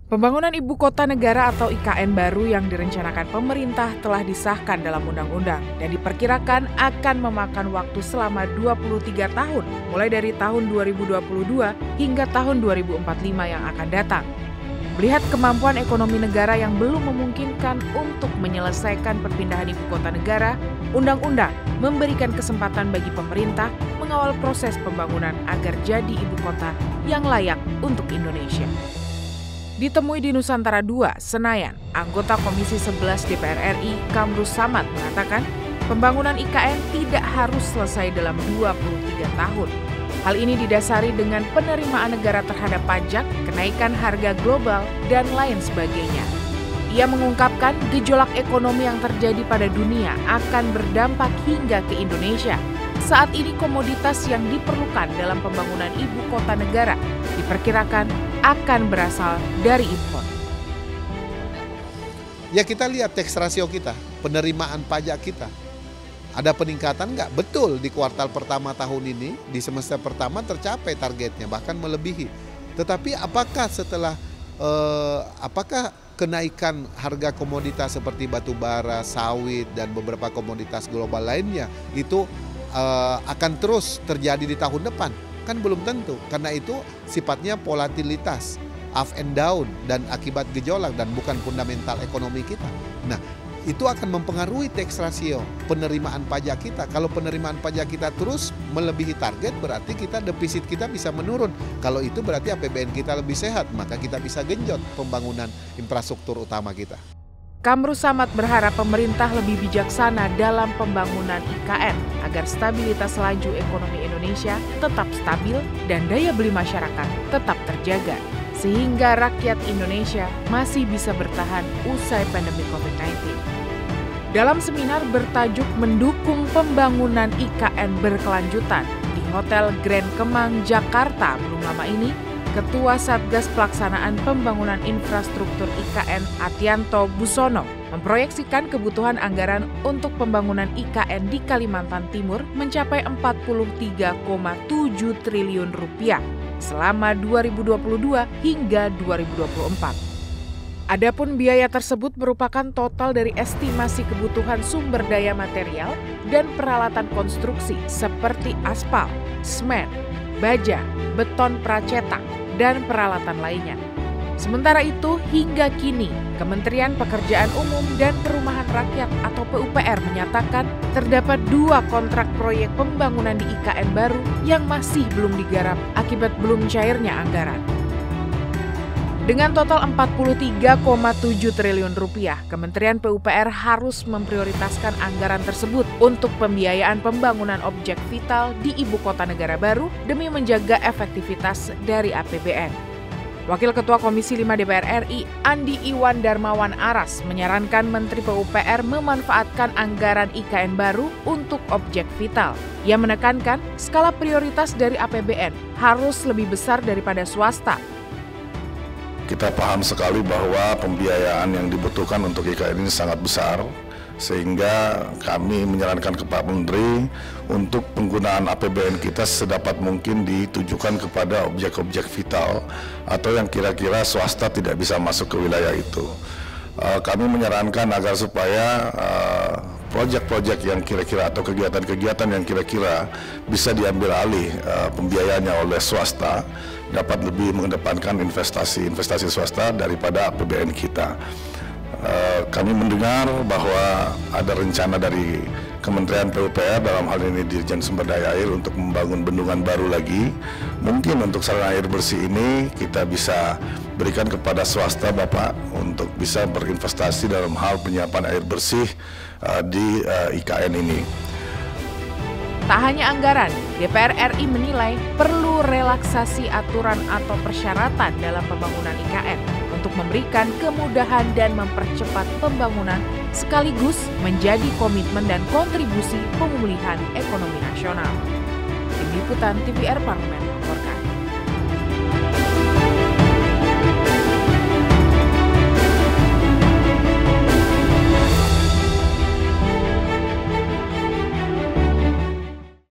Pembangunan Ibu Kota Negara atau IKN baru yang direncanakan pemerintah telah disahkan dalam undang-undang dan diperkirakan akan memakan waktu selama 23 tahun, mulai dari tahun 2022 hingga tahun 2045 yang akan datang. Melihat kemampuan ekonomi negara yang belum memungkinkan untuk menyelesaikan perpindahan Ibu Kota Negara, undang-undang memberikan kesempatan bagi pemerintah mengawal proses pembangunan agar jadi Ibu Kota yang layak untuk Indonesia. Ditemui di Nusantara II, Senayan, anggota Komisi 11 DPR RI, Kamrus Samad mengatakan, pembangunan IKN tidak harus selesai dalam 23 tahun. Hal ini didasari dengan penerimaan negara terhadap pajak, kenaikan harga global, dan lain sebagainya. Ia mengungkapkan gejolak ekonomi yang terjadi pada dunia akan berdampak hingga ke Indonesia. Saat ini komoditas yang diperlukan dalam pembangunan Ibu Kota Negara diperkirakan akan berasal dari impor. Ya kita lihat tax ratio kita, penerimaan pajak kita. Ada peningkatan nggak? Betul, di kuartal pertama tahun ini, di semester pertama tercapai targetnya, bahkan melebihi. Tetapi apakah apakah kenaikan harga komoditas seperti batu bara, sawit, dan beberapa komoditas global lainnya itu akan terus terjadi di tahun depan? Kan belum tentu, karena itu sifatnya volatilitas, up and down, dan akibat gejolak dan bukan fundamental ekonomi kita. Nah, itu akan mempengaruhi tax ratio, penerimaan pajak kita. Kalau penerimaan pajak kita terus melebihi target, berarti defisit kita bisa menurun. Kalau itu berarti APBN kita lebih sehat, maka kita bisa genjot pembangunan infrastruktur utama kita. Kamrus Samad berharap pemerintah lebih bijaksana dalam pembangunan IKN agar stabilitas laju ekonomi Indonesia tetap stabil dan daya beli masyarakat tetap terjaga, sehingga rakyat Indonesia masih bisa bertahan usai pandemi COVID-19. Dalam seminar bertajuk Mendukung Pembangunan IKN Berkelanjutan di Hotel Grand Kemang, Jakarta belum lama ini, Ketua Satgas Pelaksanaan Pembangunan Infrastruktur IKN Atyanto Busono memproyeksikan kebutuhan anggaran untuk pembangunan IKN di Kalimantan Timur mencapai 43,7 triliun rupiah selama 2022 hingga 2024. Adapun biaya tersebut merupakan total dari estimasi kebutuhan sumber daya material dan peralatan konstruksi seperti aspal, semen, baja, beton pracetak, dan peralatan lainnya. Sementara itu, hingga kini, Kementerian Pekerjaan Umum dan Perumahan Rakyat atau PUPR menyatakan terdapat 2 kontrak proyek pembangunan di IKN baru yang masih belum digarap akibat belum cairnya anggaran. Dengan total 43,7 triliun rupiah, Kementerian PUPR harus memprioritaskan anggaran tersebut untuk pembiayaan pembangunan objek vital di Ibu Kota Negara baru demi menjaga efektivitas dari APBN. Wakil Ketua Komisi 5 DPR RI, Andi Iwan Darmawan Aras, menyarankan Menteri PUPR memanfaatkan anggaran IKN baru untuk objek vital. Ia menekankan skala prioritas dari APBN harus lebih besar daripada swasta. Kita paham sekali bahwa pembiayaan yang dibutuhkan untuk IKN ini sangat besar, sehingga kami menyarankan ke Pak Menteri untuk penggunaan APBN kita sedapat mungkin ditujukan kepada objek-objek vital atau yang kira-kira swasta tidak bisa masuk ke wilayah itu. Kami menyarankan agar supaya proyek-proyek yang kira-kira atau kegiatan-kegiatan yang kira-kira bisa diambil alih pembiayaannya oleh swasta dapat lebih mengedepankan investasi swasta daripada APBN kita. Kami mendengar bahwa ada rencana dari Kementerian PUPR dalam hal ini Dirjen Sumber Daya Air untuk membangun bendungan baru lagi. Mungkin untuk saluran air bersih ini kita bisa berikan kepada swasta Bapak untuk bisa berinvestasi dalam hal penyiapan air bersih di IKN ini. Tak hanya anggaran, DPR RI menilai perlu relaksasi aturan atau persyaratan dalam pembangunan IKN untuk memberikan kemudahan dan mempercepat pembangunan sekaligus menjadi komitmen dan kontribusi pemulihan ekonomi nasional. Tim Liputan TVR Parlemen.